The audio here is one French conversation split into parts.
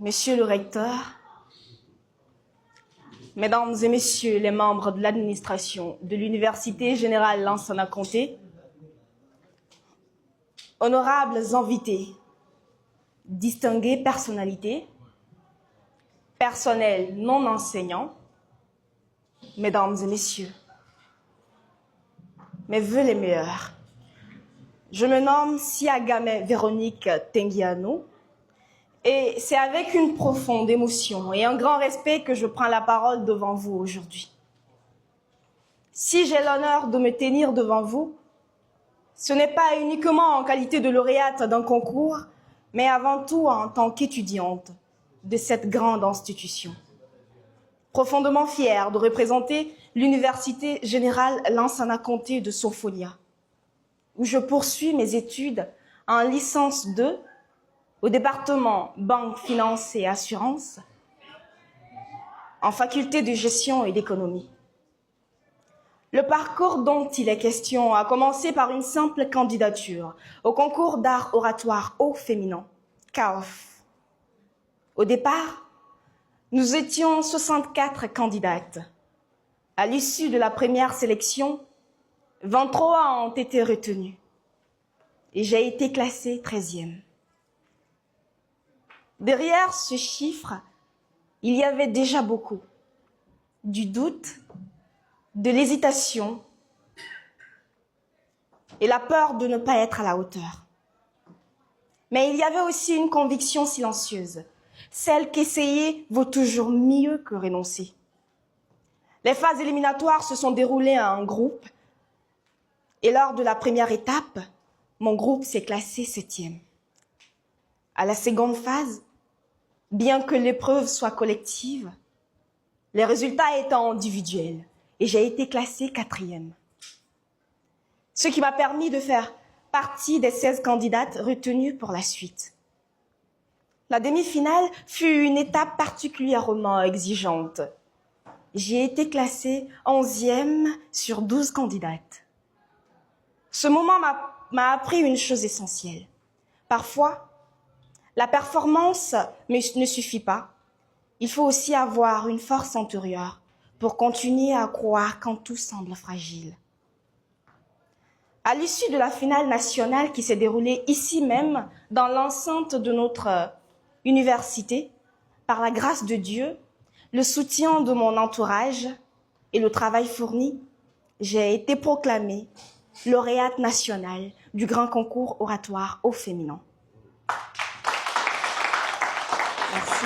Monsieur le recteur, Mesdames et Messieurs les membres de l'administration de l'Université Générale Lansana Conté, honorables invités, distinguées personnalités, personnel non enseignant, Mesdames et Messieurs, mes vœux les meilleurs. Je me nomme Siagame Véronique Tenguiano et c'est avec une profonde émotion et un grand respect que je prends la parole devant vous aujourd'hui. Si j'ai l'honneur de me tenir devant vous, ce n'est pas uniquement en qualité de lauréate d'un concours, mais avant tout en tant qu'étudiante de cette grande institution. Profondément fière de représenter l'Université Générale Lansana Conté de Sofonia, où je poursuis mes études en licence 2 au département Banque, Finance et Assurance, en faculté de gestion et d'économie. Le parcours dont il est question a commencé par une simple candidature au concours d'art oratoire au féminin, CAOF. Au départ, nous étions 64 candidates. À l'issue de la première sélection, 23 ont été retenues et j'ai été classée 13e. Derrière ce chiffre, il y avait déjà beaucoup. Du doute, de l'hésitation et la peur de ne pas être à la hauteur. Mais il y avait aussi une conviction silencieuse, celle qu'essayer vaut toujours mieux que renoncer. Les phases éliminatoires se sont déroulées en groupe et lors de la première étape, mon groupe s'est classé 7e. À la seconde phase, bien que l'épreuve soit collective, les résultats étant individuels et j'ai été classée 4e. Ce qui m'a permis de faire partie des 16 candidates retenues pour la suite. La demi-finale fut une étape particulièrement exigeante. J'ai été classée 11e sur 12 candidates. Ce moment m'a appris une chose essentielle. Parfois, la performance ne suffit pas. Il faut aussi avoir une force intérieure pour continuer à croire quand tout semble fragile. À l'issue de la finale nationale qui s'est déroulée ici même, dans l'enceinte de notre université, par la grâce de Dieu, le soutien de mon entourage et le travail fourni, j'ai été proclamée lauréate nationale du grand concours oratoire au féminin. Merci.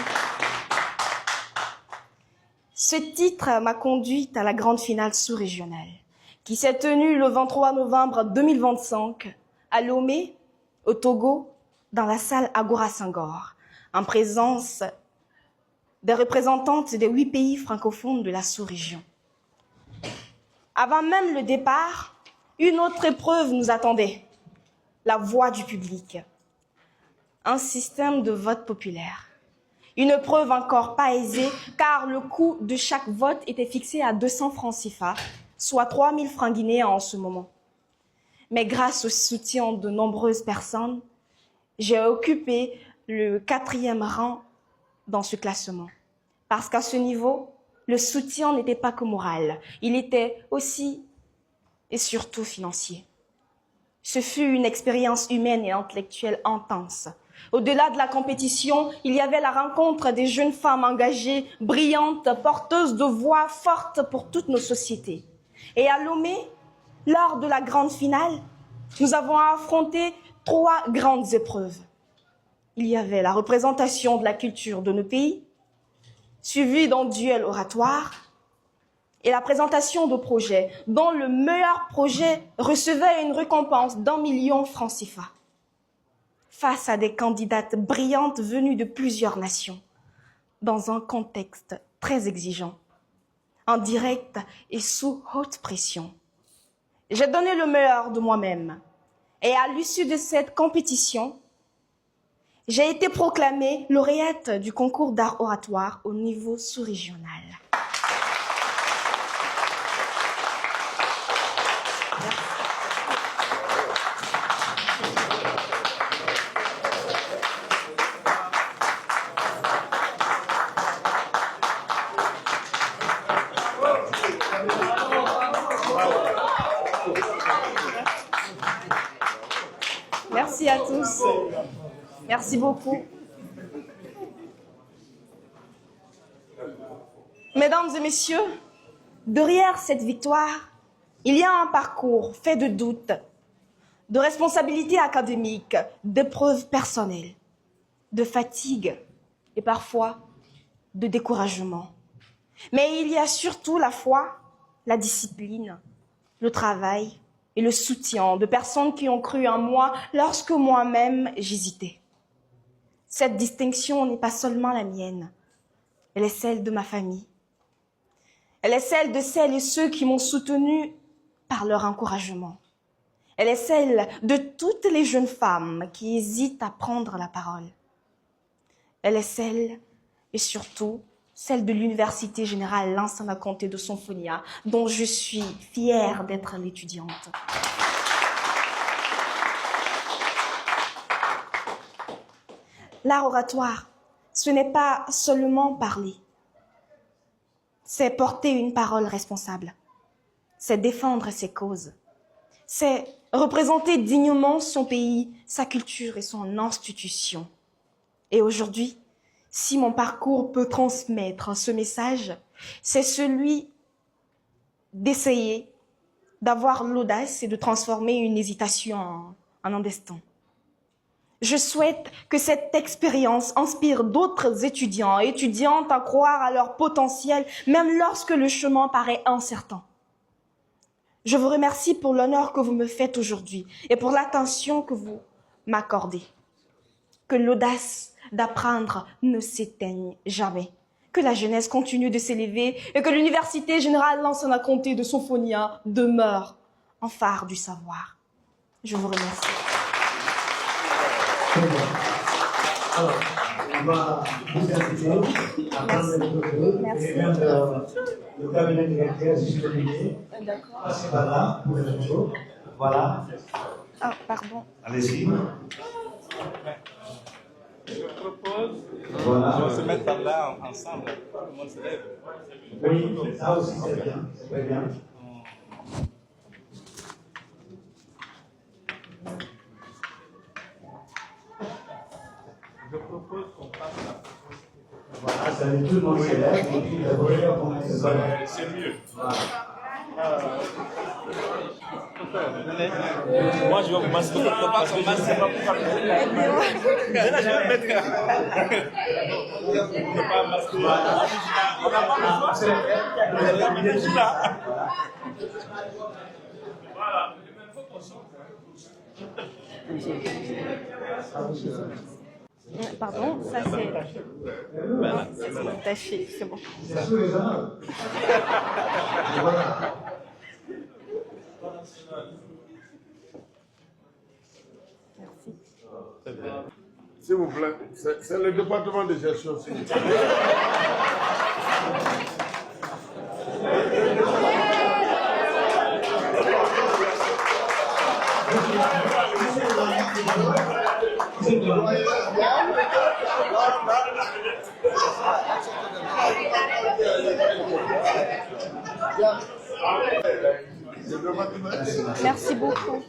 Ce titre m'a conduite à la grande finale sous-régionale qui s'est tenue le 23 novembre 2025 à Lomé, au Togo, dans la salle Agora Senghor, en présence des représentantes des 8 pays francophones de la sous-région. Avant même le départ, une autre épreuve nous attendait, la voix du public, un système de vote populaire. Une épreuve encore pas aisée, car le coût de chaque vote était fixé à 200 francs CFA, soit 3000 francs guinéens en ce moment. Mais grâce au soutien de nombreuses personnes, j'ai occupé le 4e rang dans ce classement. Parce qu'à ce niveau, le soutien n'était pas que moral, il était aussi et surtout financier. Ce fut une expérience humaine et intellectuelle intense. Au-delà de la compétition, il y avait la rencontre des jeunes femmes engagées, brillantes, porteuses de voix fortes pour toutes nos sociétés. Et à Lomé, lors de la grande finale, nous avons affronté 3 grandes épreuves. Il y avait la représentation de la culture de nos pays, suivie d'un duel oratoire, et la présentation de projets, dont le meilleur projet recevait une récompense d'1 million francs CFA. Face à des candidates brillantes venues de plusieurs nations, dans un contexte très exigeant, en direct et sous haute pression. J'ai donné le meilleur de moi-même. Et à l'issue de cette compétition, j'ai été proclamée lauréate du concours d'art oratoire au niveau sous-régional. Merci à tous. Merci beaucoup. Mesdames et messieurs, derrière cette victoire, il y a un parcours fait de doutes, de responsabilités académiques, d'épreuves personnelles, de fatigue et parfois de découragement. Mais il y a surtout la foi, la discipline, le travail et le soutien de personnes qui ont cru en moi lorsque moi-même j'hésitais. Cette distinction n'est pas seulement la mienne, elle est celle de ma famille. Elle est celle de celles et ceux qui m'ont soutenue par leur encouragement. Elle est celle de toutes les jeunes femmes qui hésitent à prendre la parole. Elle est celle, et surtout, celle de l'Université Générale Lansana Conté de Sonfonia, dont je suis fière d'être l'étudiante. L'art oratoire, ce n'est pas seulement parler. C'est porter une parole responsable. C'est défendre ses causes. C'est représenter dignement son pays, sa culture et son institution. Et aujourd'hui, si mon parcours peut transmettre ce message, c'est celui d'essayer d'avoir l'audace et de transformer une hésitation en un destin. Je souhaite que cette expérience inspire d'autres étudiants et étudiantes à croire à leur potentiel, même lorsque le chemin paraît incertain. Je vous remercie pour l'honneur que vous me faites aujourd'hui et pour l'attention que vous m'accordez. Que l'audace d'apprendre ne s'éteigne jamais. Que la jeunesse continue de s'élever et que l'Université Générale Lansana Conté de Sonfonia demeure un phare du savoir. Je vous remercie. Alors, on va vous inviter à prendre le micro. Merci. Et même le cabinet directeur disponible. D'accord. Passez par là pour le micro. Voilà. Ah, pardon. Allez-y. Je propose Voilà. qu'on se mette par là ensemble. Tout le monde se lève. Oui, ça aussi c'est bien. C'est très bien. Je propose qu'on passe là. Voilà, ça veut tout le monde se lève. Et puis la voiture commence à se lever. C'est mieux. Voilà. Moi, je vais vous masquer parce que je ne sais pas pourquoi. Là, je vais me mettre. On ne peut pas masquer. On n'a pas besoin. Je suis là. Voilà. Pardon, ça c'est... Voilà. C'est taché, c'est bon. C'est sous les honneurs. Voilà. Merci. S'il vous plaît, c'est le département de gestion, s'il vous plaît. Merci beaucoup.